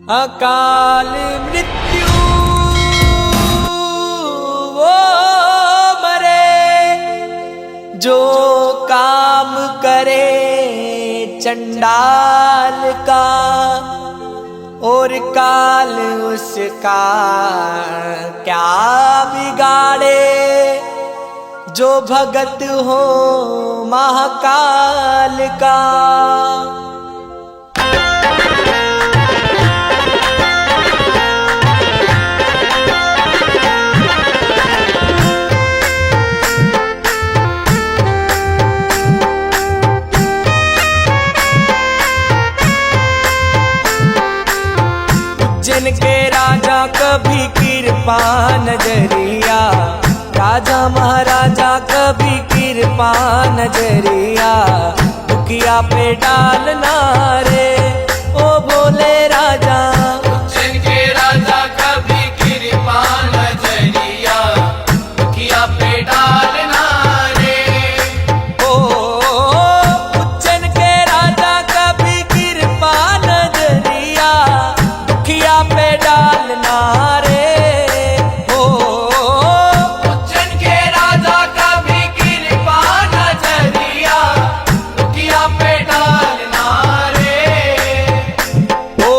अकाल मृत्यु वो मरे जो काम करे चंडाल का, और काल उसका क्या बिगाड़े जो भगत हो महाकाल का। जिनके राजा कभी कृपा नजरिया, राजा महाराजा कभी कृपा नजरिया, दुखिया पे डालना रे ओ भोले राजा। जिनके राजा कभी कृपा नजरिया, दुखिया पे डालना रे। ओ उज्जैन के राजा कभी कृपा नजरिया, दुखिया पे डालना रे। ओ उज्जैन के राजा कभी कृपा नजरिया, दुखिया पे डालना रे। ओ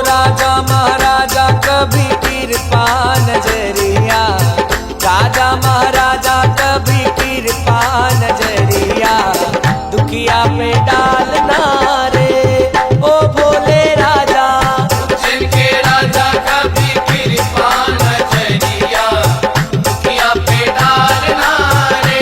राजा महाराजा कभी कृपा नजरिया, राजा महाराजा कभी कृपा नजरिया, दुखिया पे डालना रे ओ भोले राजा। जिनके राजा कभी कृपा नजरिया, दुखिया पे डालना रे।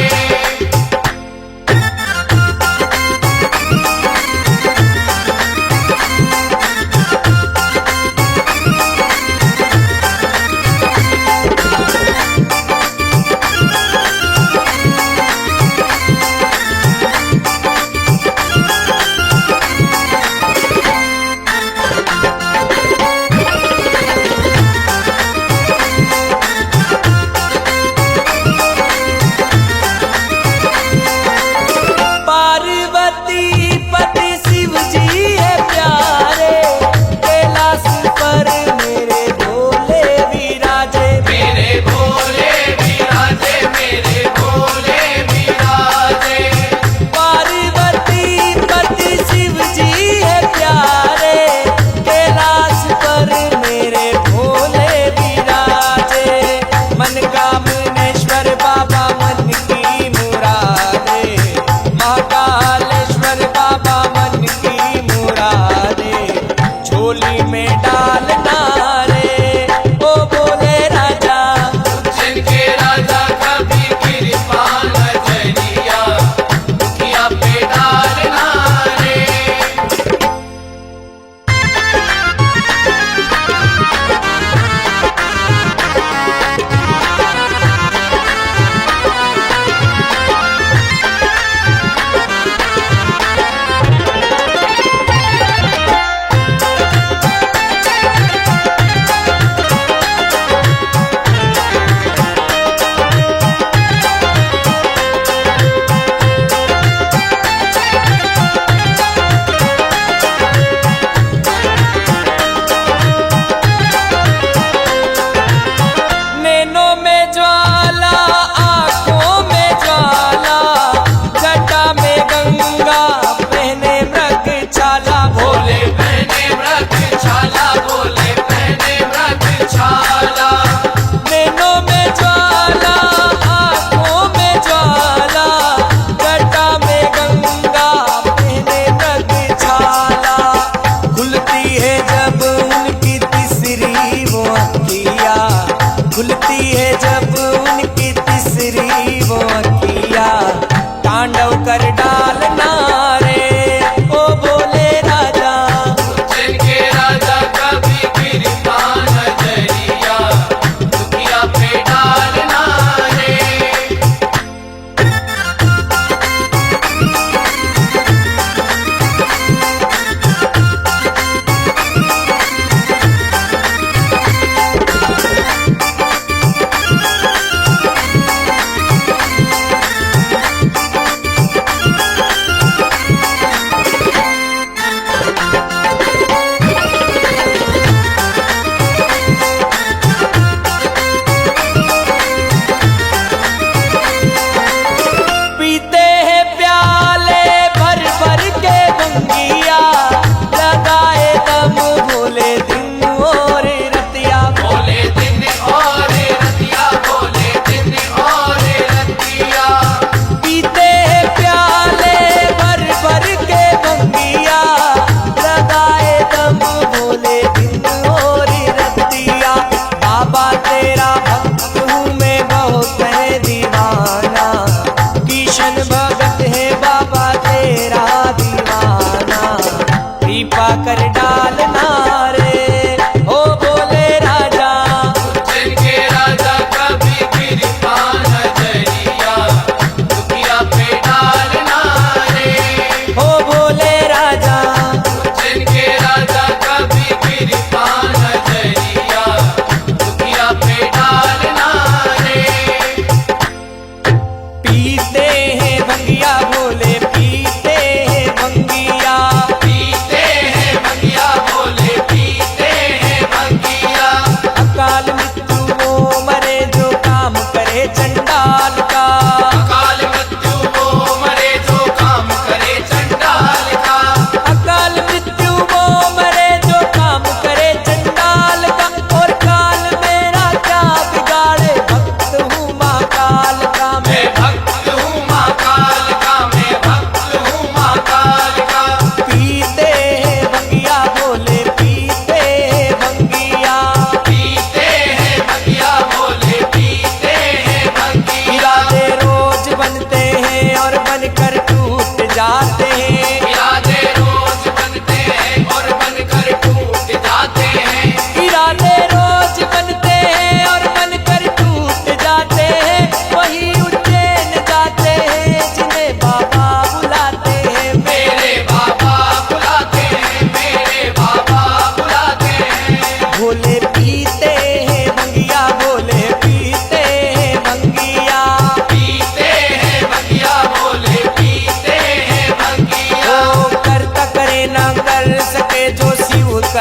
पार्वती पति शिव जी है प्यारे, कैलाश पर मेरे भोले विराजे। मेरे भोले विराजे, मेरे भोले विराजे। पार्वती पति शिव जी है प्यारे, कैलाश पर मेरे भोले विराजे। मनकामनेश्वर बाबा मन की मुरादे, महाकालेश्वर बाबा मन की मुरादे, झोली में डालना रे ओ भोले राजा। जिनके राजा कभी कृपा नजरिया, दुखिया पे डालना रे।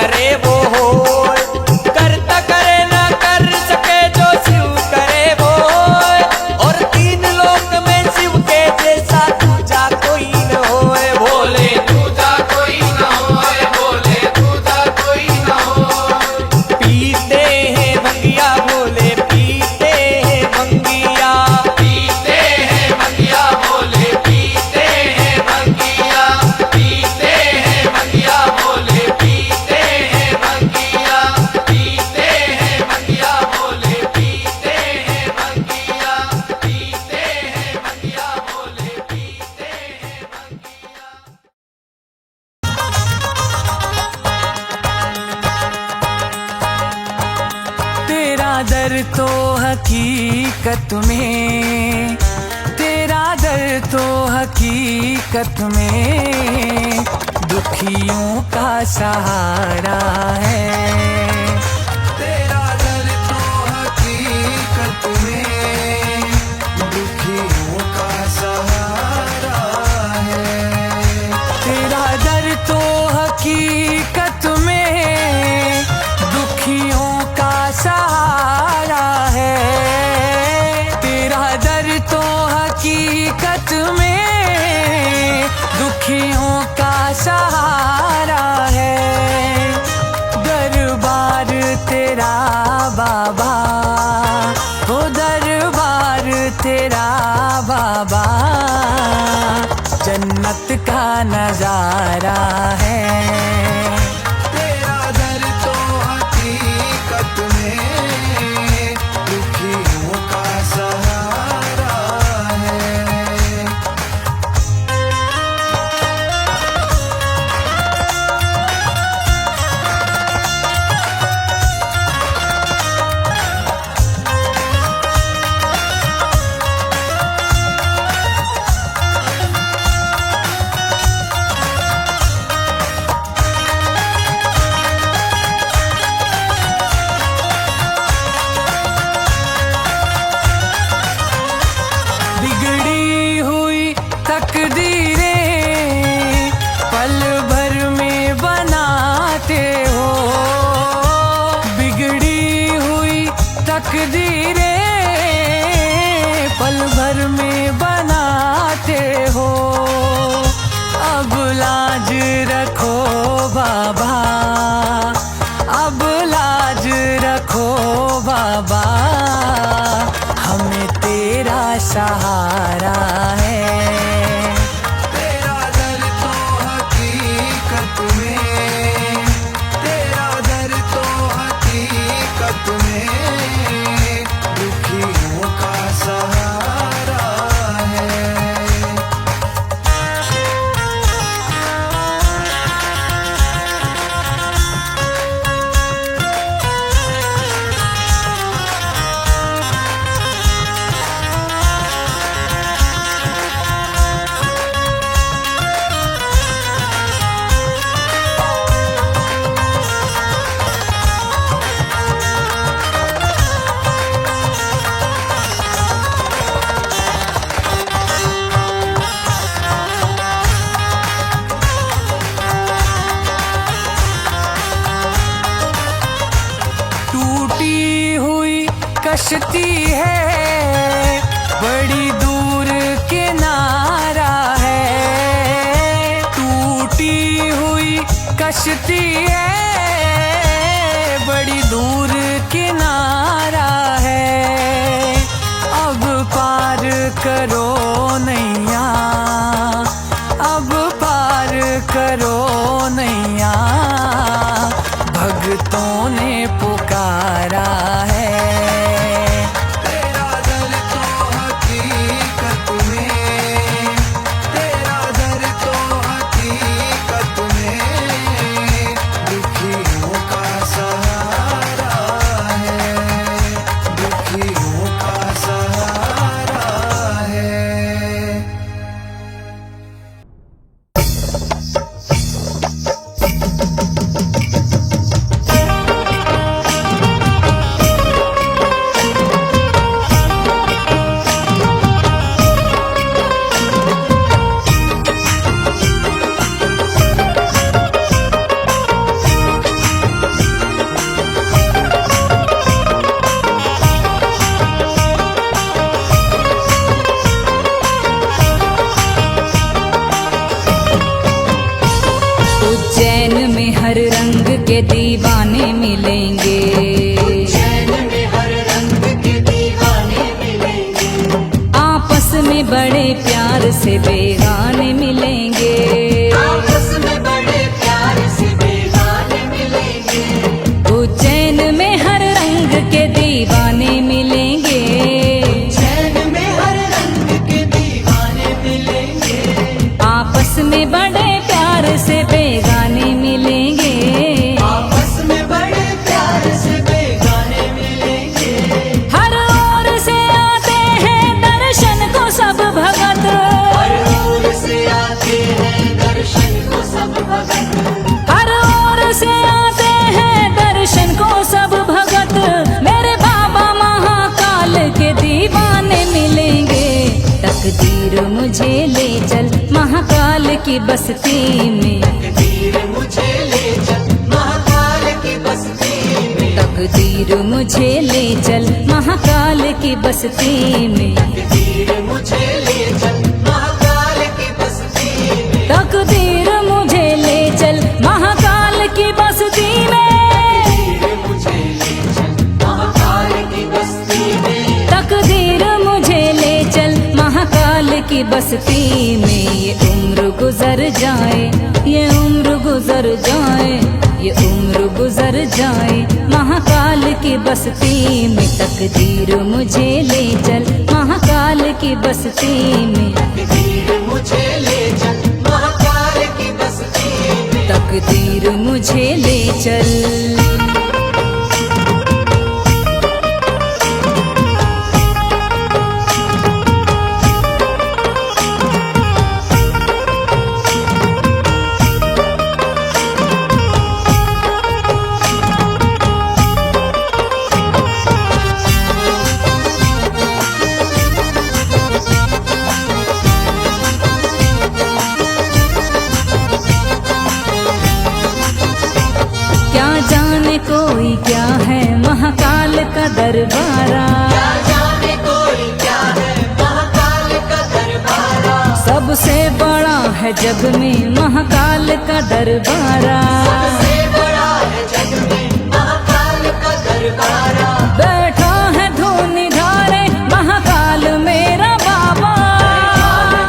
करे वो होय, करता करे ना कर सके जो शिव करे वो होय। और तीन लोक में शिव के जैसा दूजा कोई न होय। बोले दूजा कोई न होए, बोले दूजा कोई न होए। पीते हैं भंगिया भोले, पीते हैं भंगिया, पीते हैं भंगिया बोले, पीते हैं भंगिया, पीते हैं भंगिया बोले, पीते हैं भंगिया, पीते हैं भंगिया बोले, पीते हैं भंगिया, पीते हैं भंगिया बोले, पीते हैं भंगिया। तेरा दर तो हकीकत में, तेरा दर तो हकीकत में दुखियों का सहारा है। तेरा दर तो हकीकत में दुखियों का सहारा है। तेरा दर तो हकीकत में दुखियों का सहारा है। तेरा दर तो हकीकत में दुखियों का सहारा है। दरबार तेरा बाबा, हो दरबार तेरा बाबा जन्नत का नजारा है। तेरा दर तो हकीकत में दुखियों का सहारा है। बिगड़ी हुई तकदीरें पल भर में बनाते हो। बिगड़ी हुई तकदीरें पल भर में बनाते हो। अब लाज रखो बाबा, अब लाज रखो बाबा हमें तेरा सहारा है। तेरा दर तो हकीकत में, तेरा दर तो हकीकत में दुखियों का सहारा है। टूटी हुई कश्ती है बड़ी दूर किनारा है। टूटी हुई कश्ती है बड़ी दूर किनारा है। अब पार करो नैया, अब पार करो नैया भक्तों ने पुकारा है। तेरा दर तो हकीकत में, तेरा दर तो हकीकत में दुखियों का सहारा है, दुखियों का सहारा है। दीवाने मिलेंगे। उज्जैन में हर रंग के दीवाने मिलेंगे। आपस में बड़े प्यार से बेगाने मिलेंगे। आपस में बड़े प्यार से बेगाने मिलेंगे। उज्जैन में हर रंग के दीवाने मिलेंगे। उज्जैन में हर रंग के दीवाने मिलेंगे। आपस में बड़े प्यार से बेगाने मिलेंगे। आपस में बड़े प्यार से बेगाने मिलेंगे। हर ओर से आते हैं दर्शन को सब भगत। हर ओर से आते हैं दर्शन को सब भगत। हर ओर से आते हैं दर्शन को सब भगत। मेरे बाबा महाकाल के दीवाने मिलेंगे। तकदीर मुझे ले चल महाकाल की बस्ती में। तकदीर मुझे ले चल महाकाल की बस्ती में। तकदीर मुझे ले चल महाकाल की बस्ती में। तकदीर मुझे ले चल महाकाल की बस्ती में। तकदीर मुझे ले चल महाकाल की बस्ती में। तकदीर मुझे ले चल महाकाल की बस्ती में। तकदीर मुझे ले चल महाकाल की बस्ती में। ये उम्र गुजर जाए, ये उम्र गुजर जाए, ये उम्र गुजर जाए महाकाल की बस्ती में। तकदीर मुझे ले चल महाकाल की बस्ती में। तकदीर मुझे ले चल महाकाल की बस्ती में। तकदीर मुझे ले चल। क्या जाने कोई क्या है महाकाल का दरबारा। क्या जाने कोई क्या है महाकाल का दरबारा। सबसे बड़ा है जग में महाकाल का दरबारा। सबसे बड़ा है जग में महाकाल का दरबारा। बैठा है धूनी धारे महाकाल मेरा बाबा।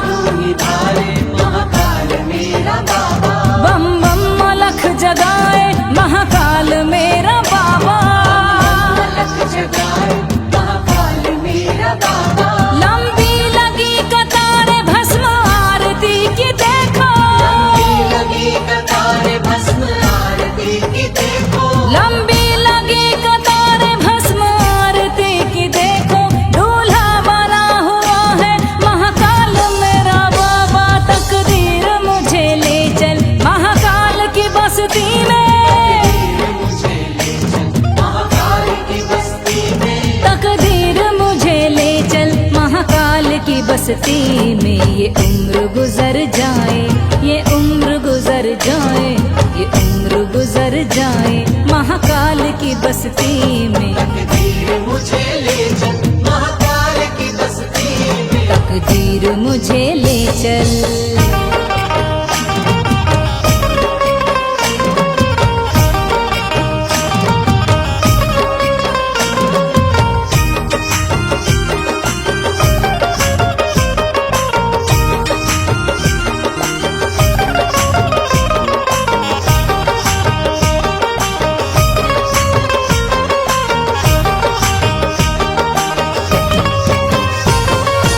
धूनी धारे महाकाल मेरा बाबा। बम बम मलख जगाए महाकाल मेरा बाबा। लख जगाए महाकाल मेरा बाबा। लंबी लगी कतारें भस्म आरती की देखो। लगी कतारें भस्म आरती की देखो। लंबी लगी कतारें भस्म आरती की देखो। दूल्हा बना हुआ है महाकाल मेरा बाबा। तकदीर मुझे ले चल महाकाल की बस्ती में। मुझे ले चल महाकाल की बस्ती में। तकदीर मुझे ले चल महाकाल की बस्ती में। ये उम्र गुजर जाए, ये उम्र गुजर जाए, ये उम्र गुजर जाए महाकाल की बस्ती में। तकदीर मुझे ले चल महाकाल की बस्ती में। तकदीर मुझे ले चल।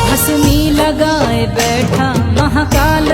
भस्मी लगाए बैठा महाकाल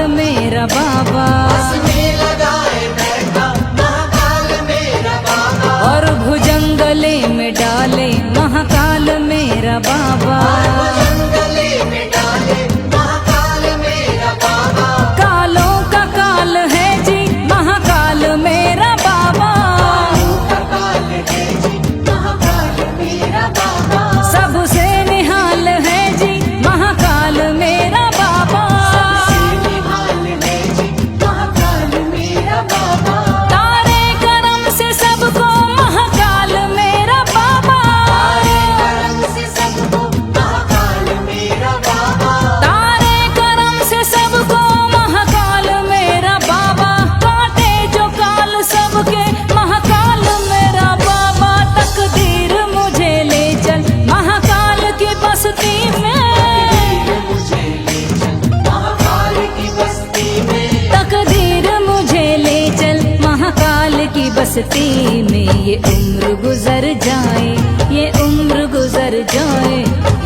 बसती में ये उम्र गुजर जाए, ये उम्र गुजर जाए,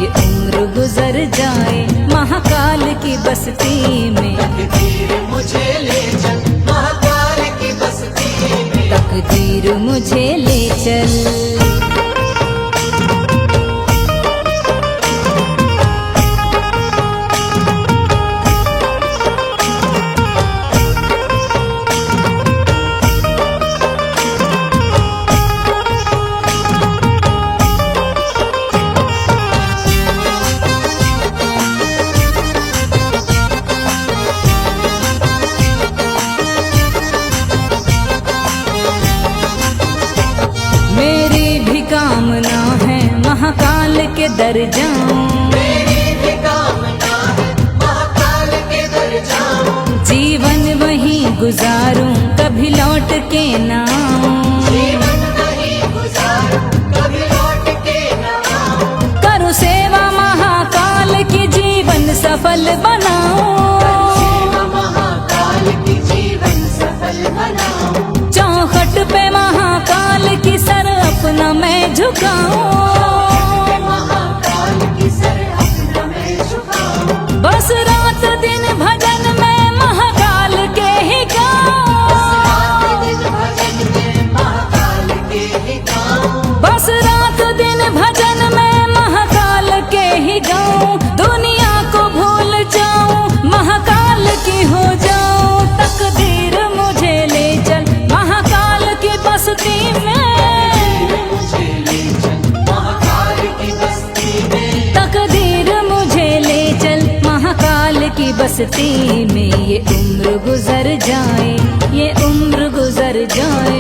ये उम्र गुजर जाए महाकाल की बस्ती में। तकदीर मुझे ले चल महाकाल की बस्ती में। तकदीर मुझे ले चल। मेरी भी कामना है महाकाल के दर जाऊं, मेरी भी कामना है महाकाल के दर जाऊं। जीवन वहीं गुजारूं कभी लौट के ना आऊं। जीवन नहीं गुजारूं कभी लौट के न आऊं। करूं सेवा महाकाल की जीवन सफल बनाऊं। सेवा महाकाल की जीवन सफल बनाऊं। चौखट पे महाकाल की सर अपना मैं झुकाऊं। महाकाल की सर अपना मैं झुकाऊं। बस रात दिन भजन में महाकाल के ही गाऊं। दिन भजन में महाकाल के ही गाऊं। बस रात दिन भजन में महाकाल के ही गाऊं। दुनिया को भूल जाऊं महाकाल की हो जाऊं। तकदीर मुझे ले चल महाकाल की बस्ती में। मुझे ले चल महाकाल की बस्ती में। तकदीर मुझे ले चल महाकाल की बस्ती में। ये उम्र गुजर जाए, ये उम्र गुजर जाए,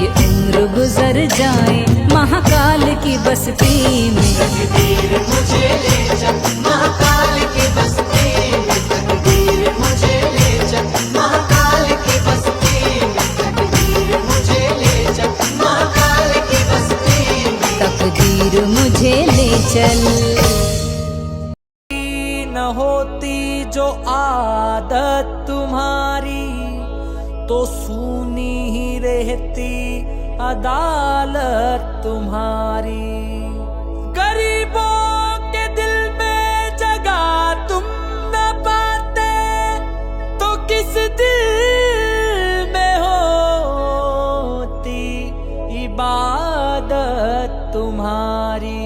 ये उम्र गुजर जाए महाकाल की बस्ती में। तकदीर मुझे ले चल महाकाल की बस्ती में। तकदीर मुझे ले चल महाकाल की बस्ती में। तकदीर मुझे ले चल महाकाल की बस्ती में। तकदीर मुझे ले चल। न होती जो आदत तुम्हारी तो सूनी ही रहती अदालत तुम्हारी। गरीबों के दिल में जगह तुम न पाते तो किस दिल में होती इबादत तुम्हारी।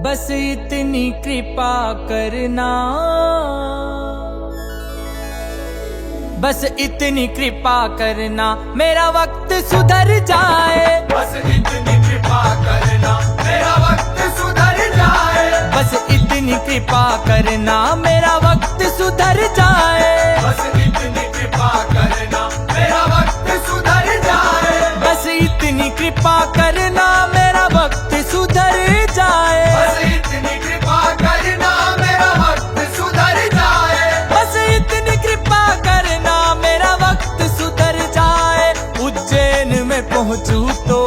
बस इतनी कृपा करना, बस इतनी कृपा करना मेरा वक्त सुधर जाए। बस इतनी कृपा करना मेरा वक्त सुधर जाए। बस इतनी कृपा करना मेरा वक्त सुधर जाए। बस इतनी कृपा करना मेरा वक्त सुधर जाए। बस इतनी कृपा करना मेरा वक्त सुधर जाए। बस इतनी कृपा करना मेरा वक्त सुधर जाए। बस इतनी कृपा करना मेरा वक्त सुधर जाए। उज्जैन में पहुंचूं तो,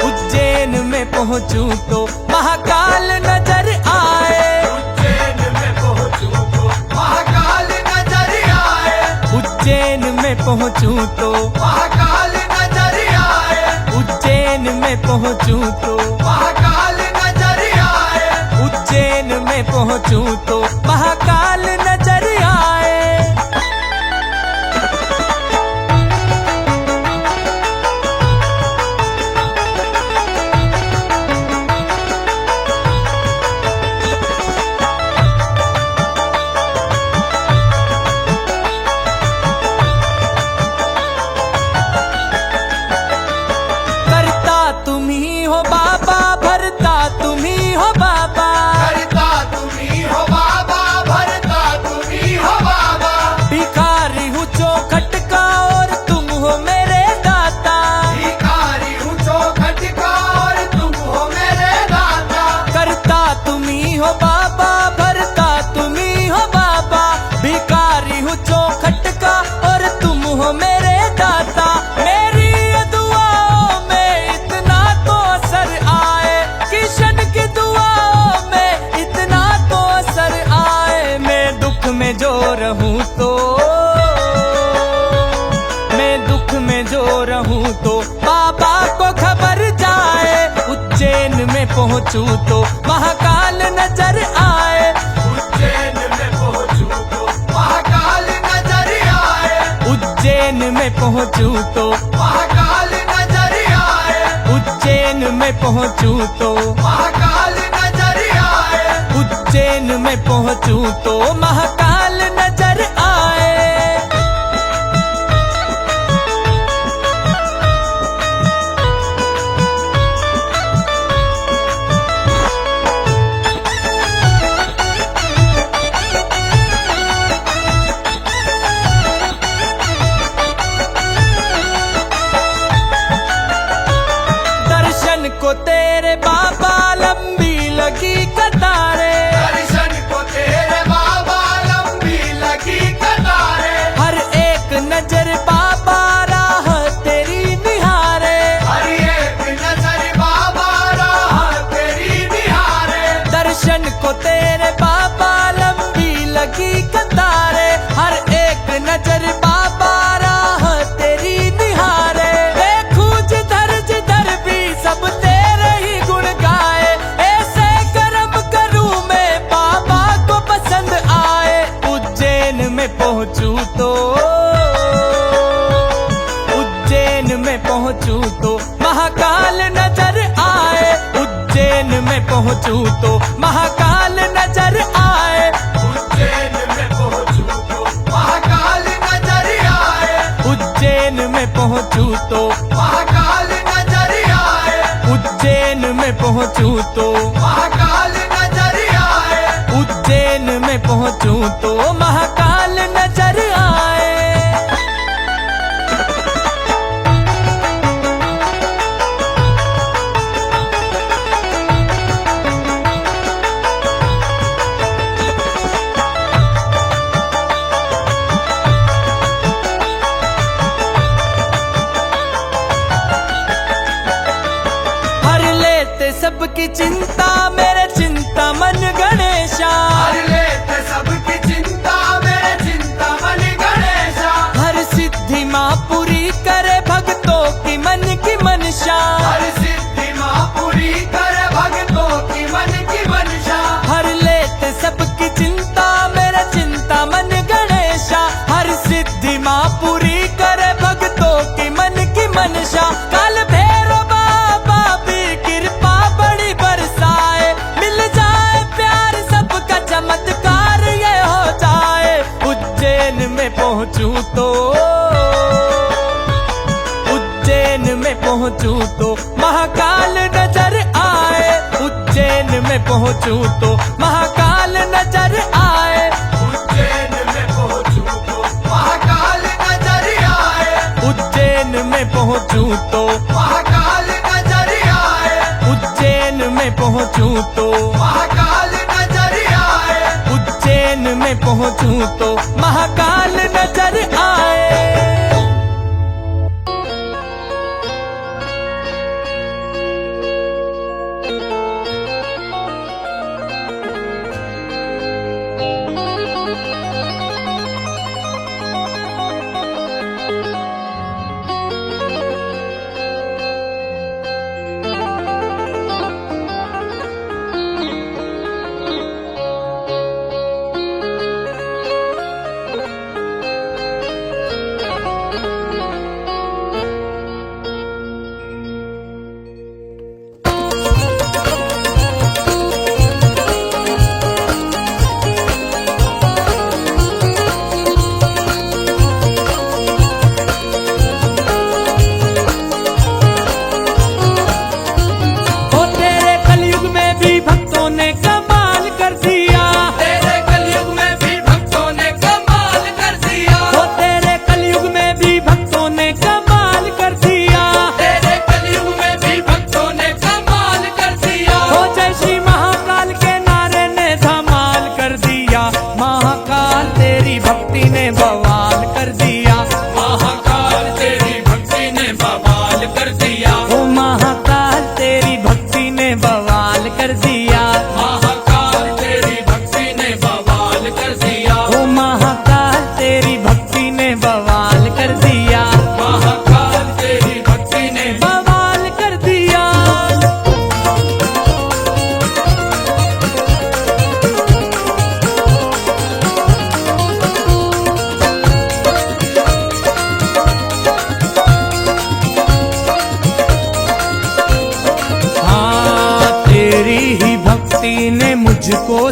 उज्जैन में पहुंचूं तो महाकाल नजर आए। उज्जैन में पहुंचूं तो महाकाल नजर आए। उज्जैन में पहुंचूं तो, महाकाल नजर आए। उज्जैन में पहुंचूं तो, महाकाल नजर आए। उज्जैन में पहुंचूं तो महाकाल नजर आए। करता तुम ही हो बाबा, भरता तुम ही हो बाबा। करता तुम ही हो बाबा, भरता रहूं तो बाबा को खबर जाए, उज्जैन में पहुंचूं तो महाकाल नजर आए, उज्जैन में पहुंचूं तो महाकाल नजर आए, उज्जैन में पहुंचूं तो महाकाल नजर आए, उज्जैन में पहुंचूं तो महाकाल नजर आए, उज्जैन में पहुंचूं तो महाकाल नजर आए। दर्शन को तेरे बाबा लंबी लगी कतारे, दर्शन को तेरे बाबा लंबी लगी कतारे, हर एक नजर बाबा राह तेरी निहारे, हर एक नजर बाबा राह तेरी निहारे, दर्शन को तेरे बाबा लंबी लगी कतारे, हर एक नजर बाबा राह तेरी निहारे। देखूं जिधर भी सब तेरे ही गुण गाए, ऐसे कर्म करूं मैं बाबा को पसंद आए। उज्जैन में पहुंचूं तो उज्जैन में पहुंचूं तो महाकाल नजर आए, उज्जैन में पहुंचूं तो महाकाल नजर आए, उज्जैन में पहुंचूं तो महाकाल नजर आए, उज्जैन में पहुंचूं तो महाकाल नजर आए, उज्जैन में पहुंचूं तो महाकाल नजर आए, उज्जैन में पहुंचूं तो महाकाल नजर आए। हर लेते सबकी चिंता मेरे चिंता मन गणेशा, हर लेते सबकी चिंता मेरे चिंता मन गणेशा, हर सिद्धि माँ पूरी करे भक्तों की मन की मनशा, हर सिद्धि माँ पूरी करे भक्तों की मन की मनशा, हर लेते सबकी चिंता मेरा चिंता मन गणेशा, हर सिद्धि माँ पूरी करे भक्तों की मन की मनशा। काल भैरव बाबा भी कृपा बड़ी बरसाए, मिल जाए प्यार सबका चमत्कार ये हो जाए। उज्जैन में पहुंचूं तो उज्जैन में पहुंचूं तो महाकाल नजर आए, उज्जैन में पहुंचूं तो महाकाल नजर आए, उज्जैन में पहुंचूं तो महाकाल नजर आए, उज्जैन में पहुंचूं तो महाकाल नजर आए, उज्जैन में पहुंचूं तो महाकाल नजर आए, उज्जैन में पहुंचूं तो महाकाल नजर आए।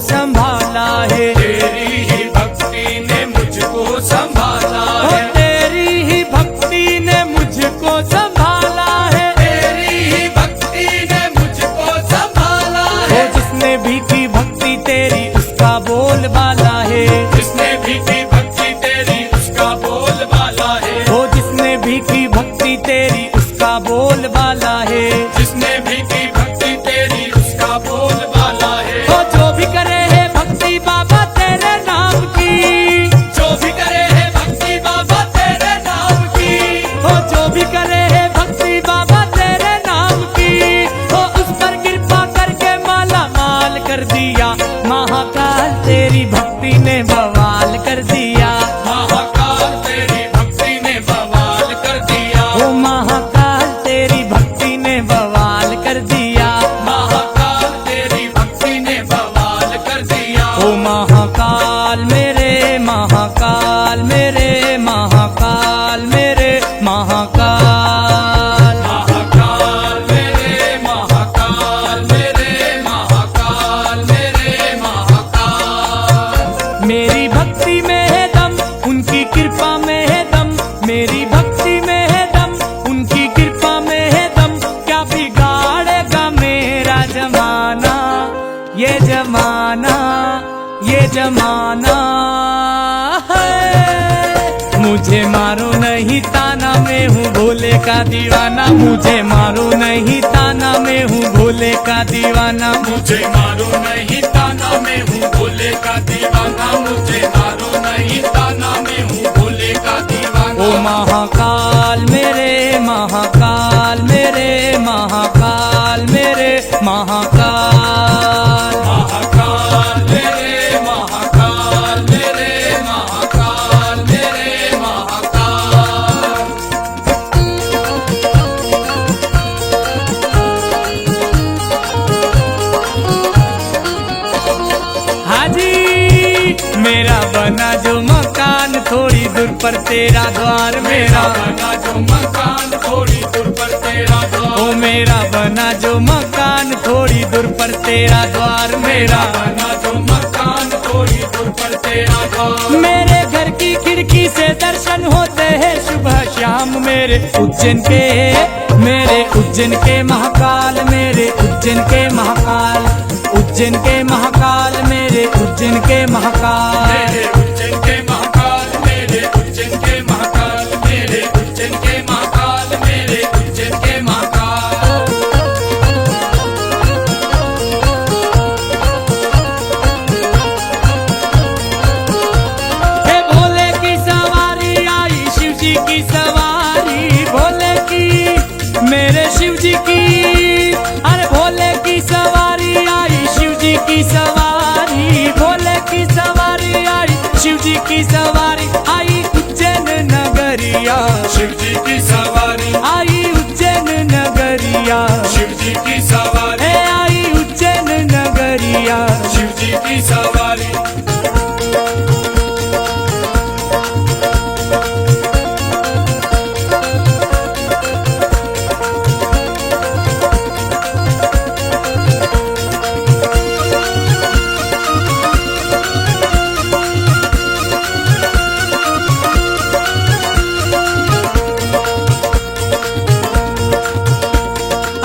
संभाला है। तेरी ही भक्ति ने मुझको संभाला ओ है। तेरी ही भक्ति ने मुझको संभाला है। तेरी ही भक्ति ने मुझको संभाला ओ है। जिसने भी की भक्ति तेरी उसका बोलबाला है। जिसने भी की भक्ति तेरी उसका बोलबाला है। ओ जिसने भी की भक्ति तेरी उसका बोलबाला है। जिसने भी की भक्ति तेरी उसका बोलबाला है। ओ जो भी करे है भक्ति बाबा तेरे नाम की। जो भी करे है भक्ति बाबा तेरे नाम की। ओ जो भी करे है भक्ति बाबा तेरे नाम की। ओ उस पर कृपा करके माला माल कर दिया। महाकाल तेरी भक्ति ने बवाल कर दिया। महाकाल तेरी भक्ति ने बवाल कर दिया। ओ महाकाल तेरी भक्ति ने बवाल कर दिया। महाकाल तेरी भक्ति ने बवाल कर दिया। ओ महाकाल मेरे महाकाल मेरे महाकाल मेरे महाकाल। महाकाल मेरे महाकाल मेरे महाकाल मेरे महाकाल। मेरी भक्ति में है दम उनकी कृपा में है दम। मेरी भक्ति में है दम उनकी कृपा में है दम। क्या बिगाड़ेगा मेरा जमाना ये जमाना ये जमाना है। मुझे मारो नहीं ताना मैं हूँ भोले का दीवाना। मुझे मारो नहीं ताना मैं हूँ भोले का दीवाना। मुझे मारो नहीं ताना मैं हूँ भोले का दीवाना। मुझे मारो नहीं ताना मैं हूँ भोले का दीवाना। ओ महाकाल मेरे महाकाल मेरे महाकाल मेरे महाकाल। महाकाल मेरे महाकाल मेरे महाकाल मेरे महाकाल। हाजी मेरा बना जो मकान थोड़ी दूर पर तेरा द्वार। मेरा बना जो मकान थोड़ी दूर पर तेरा द्वार। ओ मेरा बना जो मकान थोड़ी दूर पर तेरा द्वार। मेरा बना जो मकान थोड़ी दूर पर तेरा द्वार। मेरे घर की खिड़की से दर्शन होते हैं सुबह शाम। मेरे उज्जैन के महाकाल मेरे उज्जैन के महाकाल। उज्जैन के महाकाल मेरे उज्जैन के महाकाल। मेरे उज्जैन के महाकाल मेरे उज्जैन के महाकाल। मेरे उज्जैन के महाकाल मेरे उज्जैन के महाकाल। हे भोले की सवारी आई शिव जी की सवारी। भोले की मेरे शिव जी की अरे भोले की सवारी आई शिव जी की सवारी। भोले की सवारी आई शिव जी की सवारी। आई उज्जैन नगरिया शिव जी की सवारी। आई उज्जैन नगरिया। शिव जी की सवारी। हे आई उज्जैन नगरिया। शिव जी की सवारी।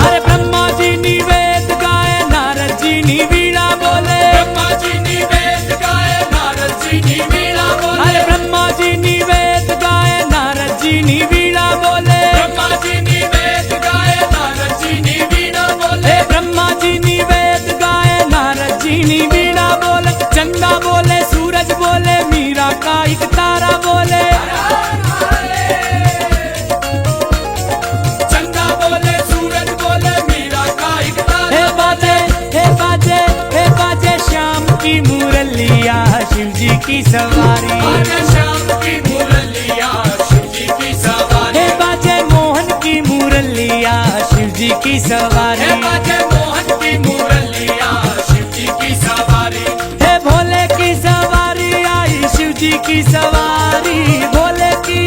अरे ब्रह्मा जी निवेद गाए नारद जी वीणा बोले। ब्रह्मा जी निवेद गाए नारद जी वीणा बोले। अरे ब्रह्मा जी निवेद गाए नारद जी वीणा बोले। ब्रह्मा जी निवेद गाए नारद जी वीणा बोले। हे ब्रह्मा जी निवेद गाए नारद जी वीणा बोले। चंदा बोले सूरज बोले मीरा का एक तारा बोले। चंदा बोले सूरज बोले मीरा का एक तारा। हे बाजे हे बाजे श्याम की मुरलिया शिव जी की सवारी। आजा श्याम की मुरलिया शिव जी की सवारी। हे बाजे मोहन की मुरलिया शिव जी की सवारी। हे बाजे मोहन की मुरलिया शिव जी की सवारी। हे भोले की सवारी आई शिव जी की सवारी। भोले की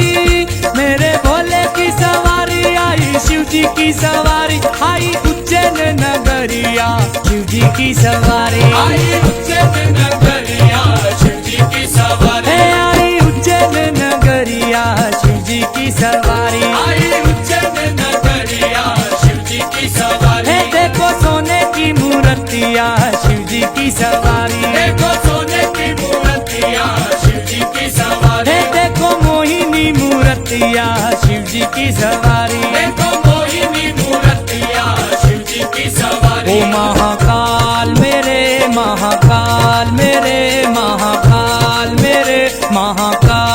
मेरे भोले की सवारी आई शिव जी की सवारी। आई उज्जैन उज्जैन नगरिया शिव जी की सवारी आई उज्जैन नगरिया शिव जी की सवारी आई उज्जैन नगरिया शिव जी की सवारी आई उज्जैन नगरिया शिव जी की सवारी देखो सोने की मूर्तियाँ शिव जी की सवारी देखो सोने की मूर्तियाँ शिव जी की सवारी देखो मोहिनी मूर्तियाँ शिव जी की सवारी देखो मोहिनी मूर्तियाँ शिव जी की सवारी ओ महाकाल मेरे महाकाल मेरे महाकाल मेरे महाकाल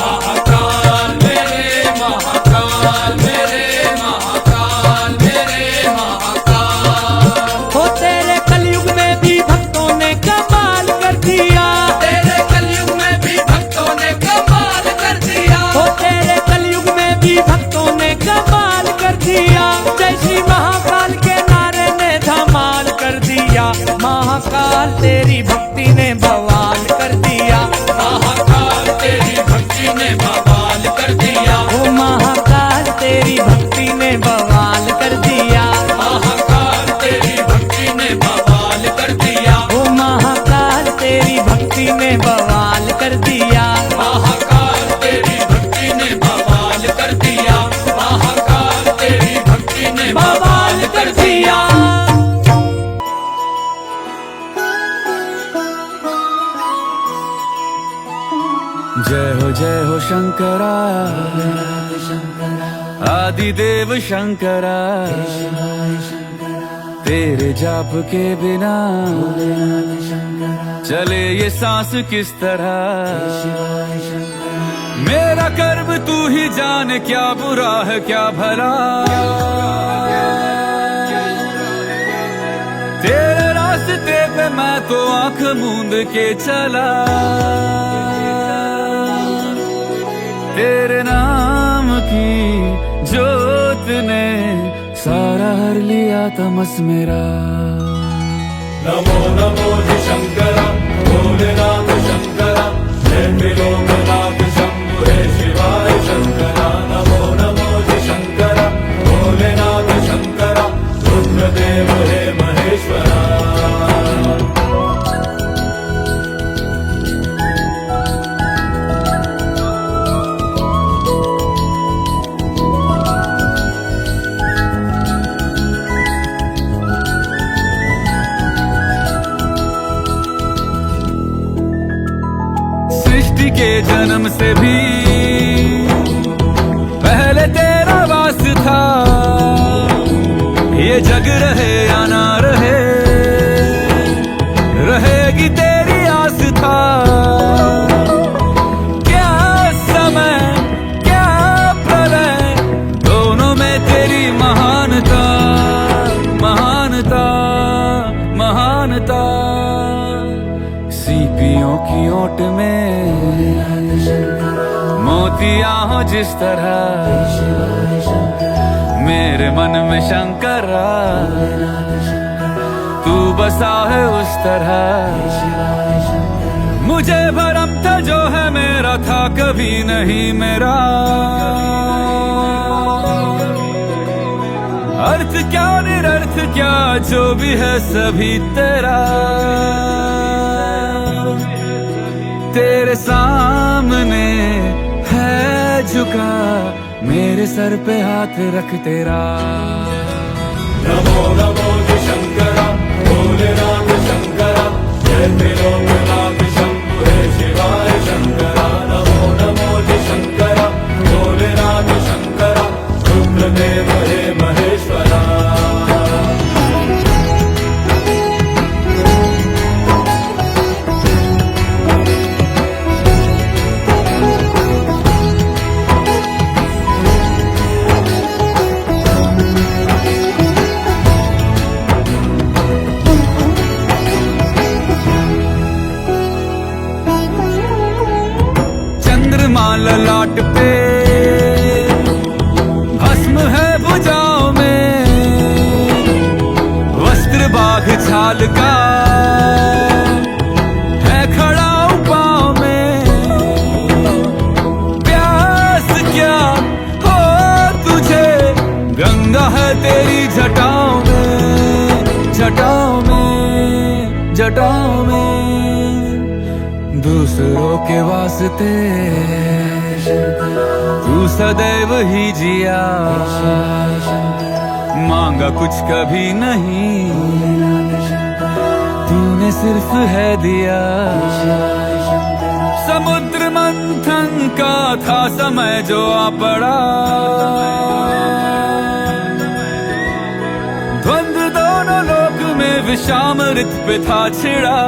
महाकाल मेरे महाकाल मेरे महाकाल मेरे महाकाल हो तेरे कलयुग में भी भक्तों ने कमाल कर दिया तेरे कलयुग में भी भक्तों ने कमाल कर दिया हो तेरे कलयुग में भी भक्तों ने कमाल कर दिया जय श्री महाकाल के नारे ने धमाल कर दिया महाकाल तेरी भक्ति ने बवाल कर दिया महाकाल तेरी भक्ति ने बवाल कर दिया ओ महाकाल तेरी भक्ति ने बवाल कर दिया महाकाल तेरी भक्ति ने बवाल कर दिया ओ महाकाल तेरी भक्ति ने बवाल कर दिया महाकाल तेरी भक्ति ने बवाल कर दिया महाकाल तेरी भक्ति ने बवाल कर दिया जय हो शंकरा आदिदेव शंकरा तेरे जाप के बिना चले ये सांस किस तरह मेरा कर्म तू ही जाने क्या बुरा है क्या भला तेरे रास्ते पे मैं तो आंख मूंद के चला तेरे नाम की जोत ने सारा हर लिया तमस मेरा नमो नमो जी शंकरा भोलेनाथ शंकरा जय त्रिलोकनाथ शंभु हे शिवाय शंकरा नमो नमो जी शंकरा भोलेनाथ शंकरा रुद्रदेव हे महेश्वरा सृष्टि के जन्म से भी पहले तेरा वास था ये जग रहे या ना रहे रहेगी तेरी आस था क्या समय क्या प्रलय दोनों में तेरी महानता महानता महानता सीपियों की ओट में मोतियां हो जिस तरह मेरे मन में शंकरा तू बसा है उस तरह मुझे भरम था जो है मेरा था कभी नहीं मेरा अर्थ क्या निरर्थ क्या जो भी है सभी तेरा तेरे सामने है झुका मेरे सर पे हाथ रख तेरा नमो नमो जी शंकरा भोलेनाथ शंकरा जय त्रिलोकनाथ शंभु हे शिवाय शंकरा नमो नमो जी शंकरा भोलेनाथ शंकरा रुद्रदेव हे महेश्वरा ललाट पे भस्म है भुजाओं में वस्त्र बाघ छाल का है खड़ा पाँव में प्यास क्या हो तुझे गंगा है तेरी जटाओं जटाओं में दूसरों के वास्ते तू सदैव ही जिया, मांगा कुछ कभी नहीं, तूने सिर्फ है दिया। समुद्र मंथन का था समय जो आ पड़ा, द्वंद्व दोनों लोक में विषामृत पे था छिड़ा।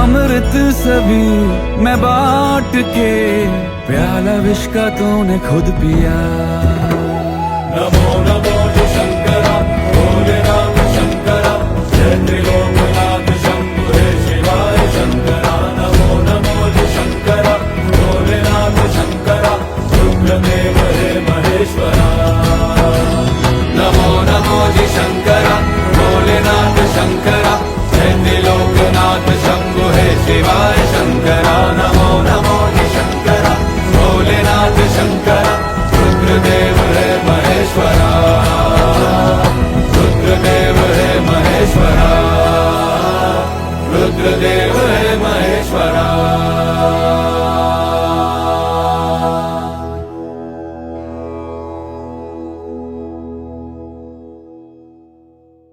अमृत सभी मैं बांट के, प्याला विष का तूने खुद पिया। नमो नमो जय शंकरा, भोलेनाथ शंकरा, जय त्रिलोकनाथ शंभु हे शिवाय शंकरा। नमो नमो जय शंकरा, भोलेनाथ शंकरा, रुद्रदेव हे महेश्वरा। नमो नमो जय शंकरा, भोलेनाथ शंकरा, जय त्रिलोकनाथ शंभु हे शिवाय शंकरा। नमो नमो जय शंकरा, भोलेनाथ शंकरा, रुद्रदेव हे महेश्वरा, रुद्रदेव हे महेश्वरा, रुद्रदेव हे महेश्वरा।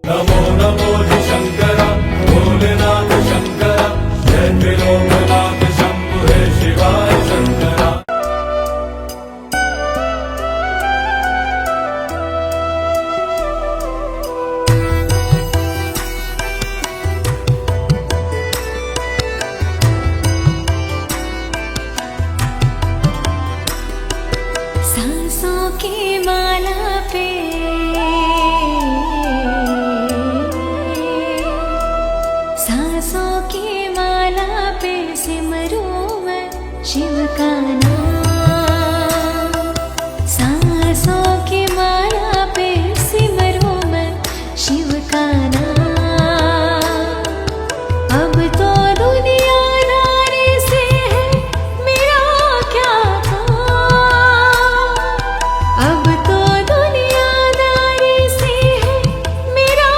नमो नमो जय शंकरा, भोलेनाथ शंकरा, जय त्रिलोकनाथ शंभु हे शिवाय शंकरा। सांसों की माला पे सांसों की माला पे सिमरूं मैं शिव का नाम। सांसों की माला पे सिमरूं मैं शिव का नाम। अब तो दुनियादारी से है मेरा क्या काम। अब तो दुनियादारी से है मेरा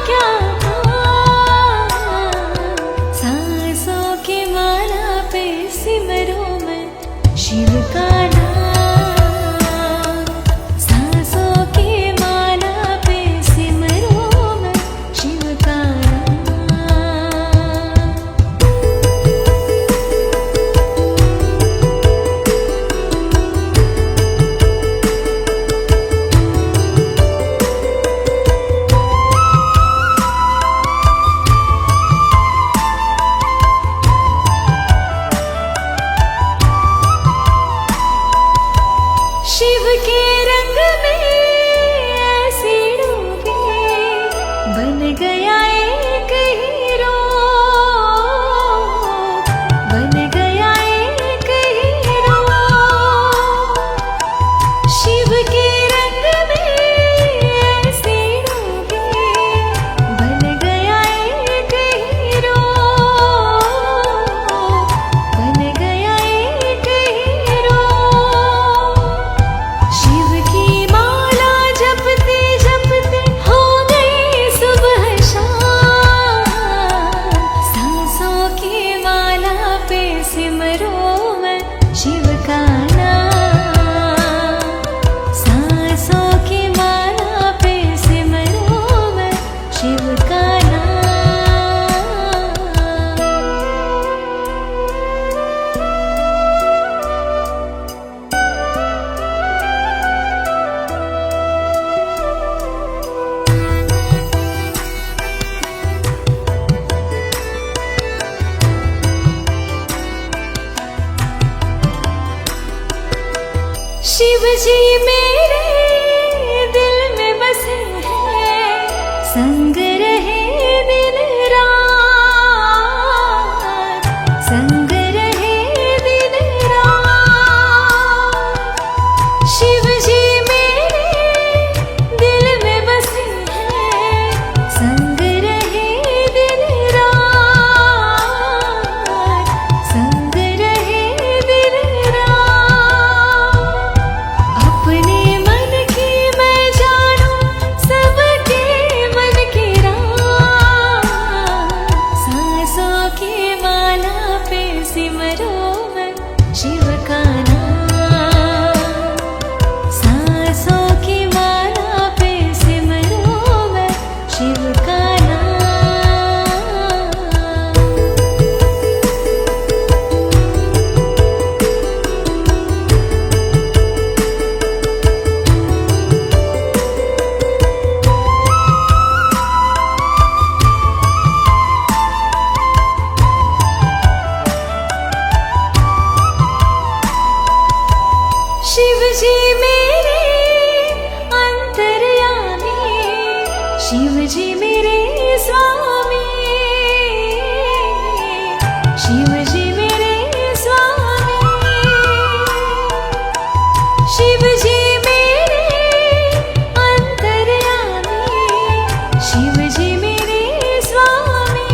क्या काम। सांसों की माला पे सिमरूं मैं शिव का नाम। सांसों की माला पे सिमरूं मैं शिव का नाम। शिव के रंग में ऐसे डूबे, बन गया एक हीरो, बन गया एक हीरो। शिव के रंग में ऐसे डूबे, बन गया एक हीरो, बन गया एक हीरो। शिव की माला जपते जपते हो गई सुबह शाम। सांसों की माला पे सिमरूं मैं शिव का नाम। सांसों की माला पे सिमरूं मैं शिव का नाम। शिव जी मेरे दिल में बसे हैं, संग रहे दिन रात, संग रहे दिन रात। शिव जी मेरे दिल में बसे हैं, संग रहे दिन रात, संग रहे दिन रात। अपने जी मेरे अंतर्यामी, शिव जी मेरे स्वामी, शिव जी मेरे स्वामी, शिव जी मेरे अंतर्यामी, शिव जी मेरे स्वामी,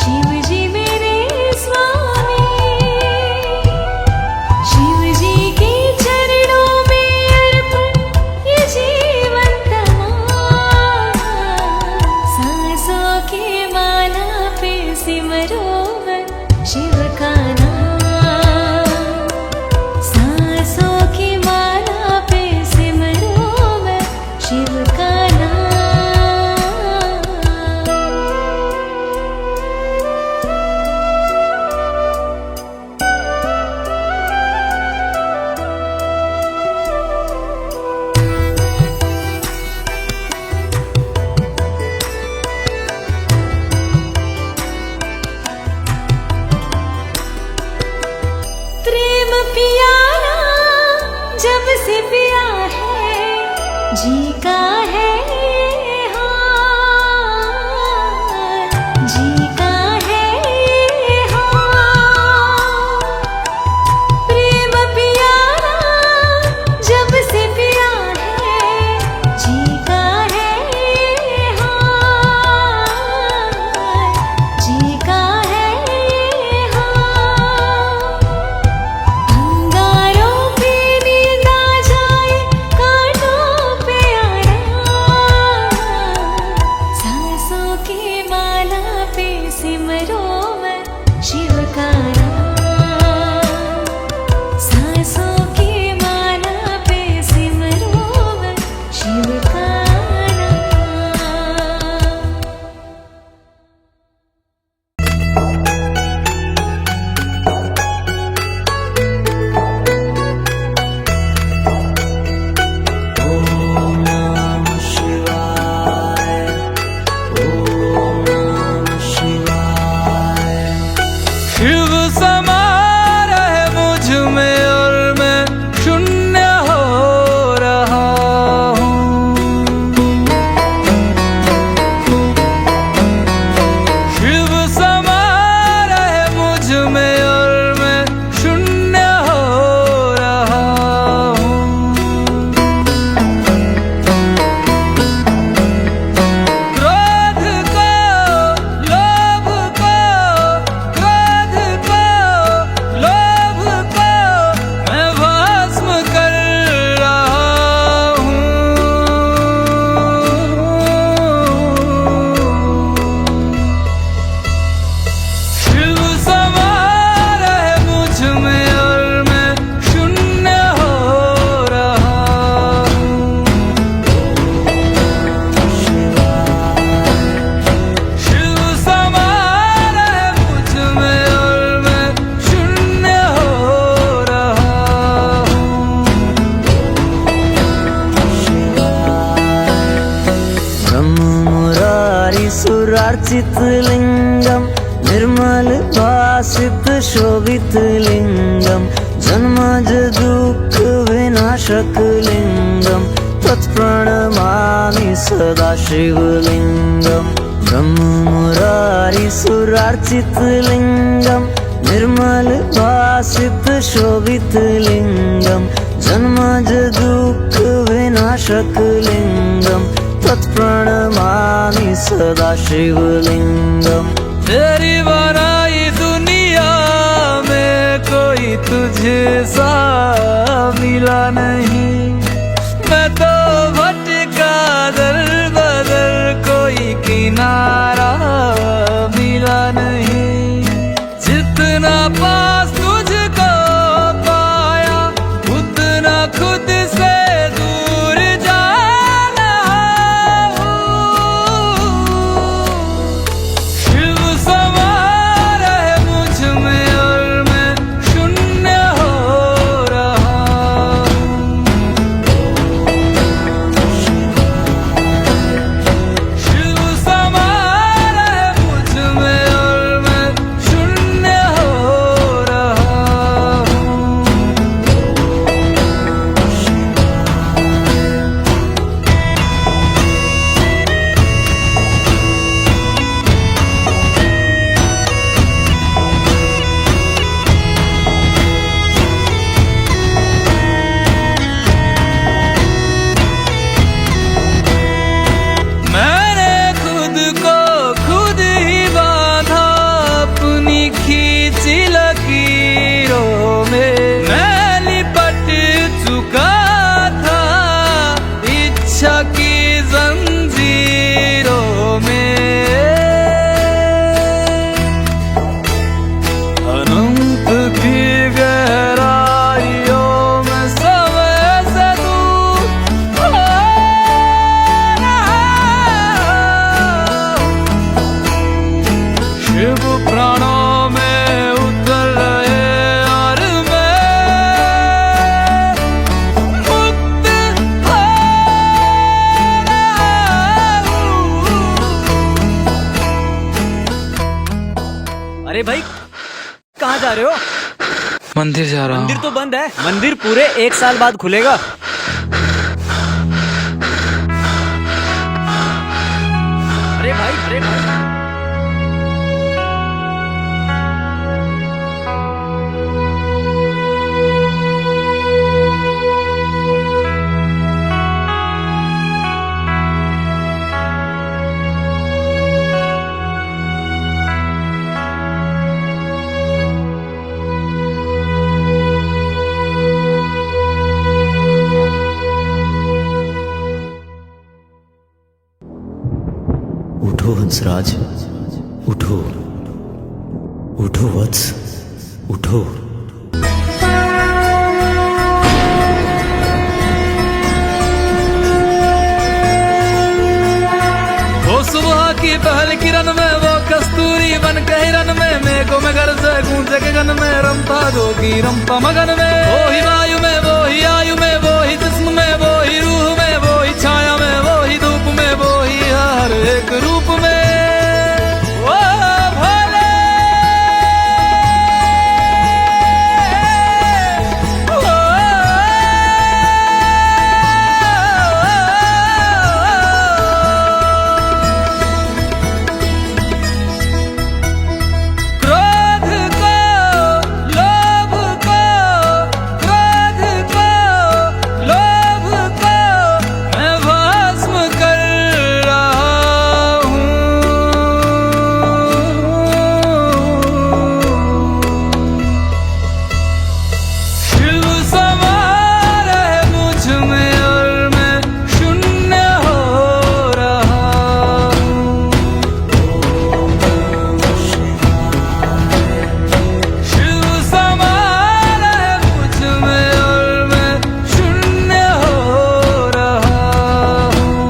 शिव जी मेरे स्वामी। शिव जी के चरणों में अर्पण ये जीवन तमाम, सांसों की माला पे सिमरो मैं शिव का नाम, सांसों की माला पे सिमरो मैं शिव का नाम। प्रेम पियारा जब से पिया है, जी का है हाल, जी का है हाल। प्रेम पियारा जब से पिया है, जी का है हाल, जी का है हाल। अंगारों पे नींद आ जाए, कांटों पे आराम, सांसों की माला पे सिमरो मैं शिव का नाम, सांसों की माला पे सिमरो मैं शिव का नाम। शिव समा रहे मुझ में और मैं शून्य हो रहा हूँ। शिव समा रहे मुझ में और मैं शून्य हो रहा हूँ। क्रोध को, लोभ को, क्रोध को, लोभ को मैं भस्म कर रहा हूँ। शिव समा रहे मुझ में और मैं शून्य हो रहा हूँ। शिव समा रहे मुझ में और मैं शून्य हो रहा हूँ। ब्रह्म मुरारी सुरार्चित लिंगम, निर्मल भासित शोभित लिंगम, जन्मज दुःख विनाशक लिंगम, तत्प्रणमामि सदा शिवलिंगम। ब्रह्म मुरारी सुरार्चित लिंगम, निर्मल भासित शोभित लिंगम, जन्मज दुःख विनाशक लिंगम, तत्प्रणमामि सदा शिवलिंगम। तेरी बनाई दुनिया में कोई तुझे सा मिला नहीं, मैं तो भटका दर बदर, कोई किनारा मिला नहीं। जितना पास तुझको पाया, उतना खुद से दूर जाना हूँ। शिव समा रहे मुझ में और मैं शून्य हो रहा हूँ। मंदिर जा रहा मंदिर हूँ। तो बंद है। मंदिर पूरे 1 साल बाद खुलेगा। अरे भाई, अरे भाई। उठो हंसराज, उठो उठो वत्स, उठो। वो सुबह की पहल किरण में, वो कस्तूरी बन के हिरन में, मेघों में घर से गूंजे के गन में, रंपा जोगी रंपा मगन में। वो ही वायु में, वो ही आयु में, वो ही जिस्म में, वो ही रूह में, वो ही छाया में, वो ही धूप में, वो ही हर एक रूप में। वो भोले, क्रोध को, लोभ को, क्रोध को, लोभ को मैं भस्म कर रहा हूँ। शिव समा रहे मुझ में और मैं शून्य हो रहा हूँ। शिव समा रहे मुझ में और मैं शून्य हो रहा हूँ।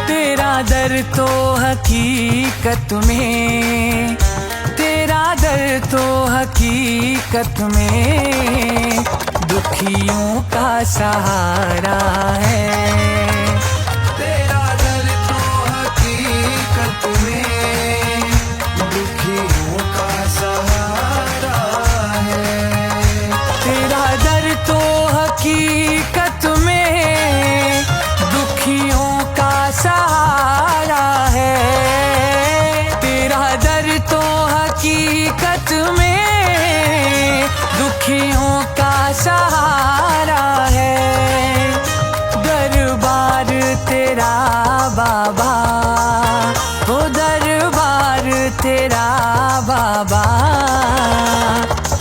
तेरा दर तो हकीकत में, तेरा दर तो हकीकत में दुखियों का सहारा है। तेरा दर तो हकीकत में दुखियों का सहारा है। तेरा दर तो हकीकत में दुखियों का सहारा है। तेरा दर तो हकीकत में दुखियों का सहारा है। दरबार तेरा बाबा, वो दरबार तेरा बाबा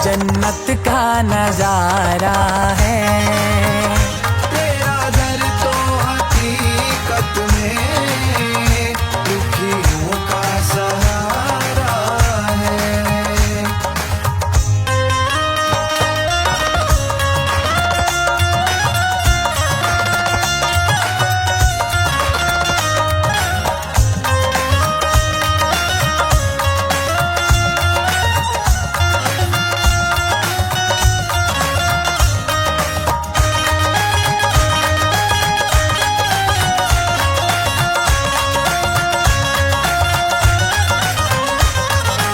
जन्नत का नजारा है। तेरा दर तो हकीकत में दुखियों का सहारा है।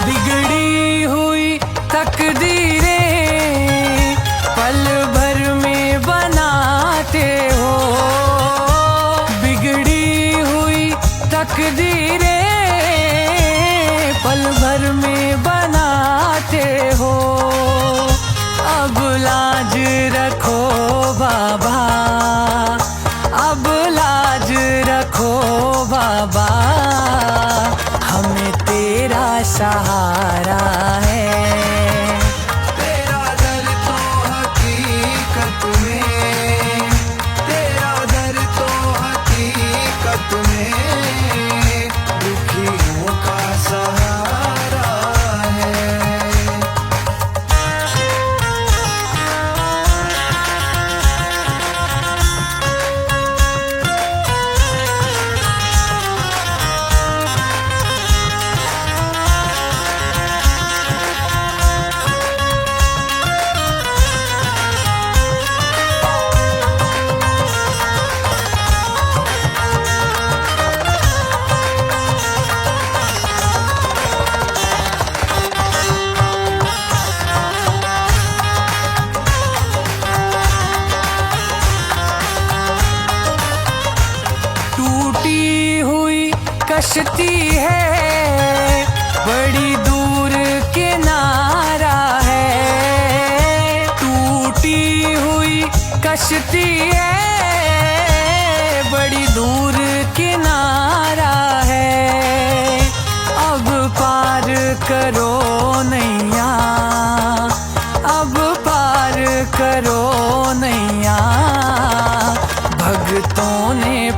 बिगड़ी हुई तकदीरें पल भर में बनाते हो। बिगड़ी हुई तकदीरें पल भर में बनाते हो। अब लाज रखो बाबा, अब लाज रखो बाबा, हमें तेरा सहारा है। तेरा दर तो हकीकत में, तेरा दर तो हकीकत में कश्ती है, बड़ी दूर किनारा है। टूटी हुई कश्ती है, बड़ी दूर किनारा है। अब पार करो नैया, अब पार करो नैया, भक्तों ने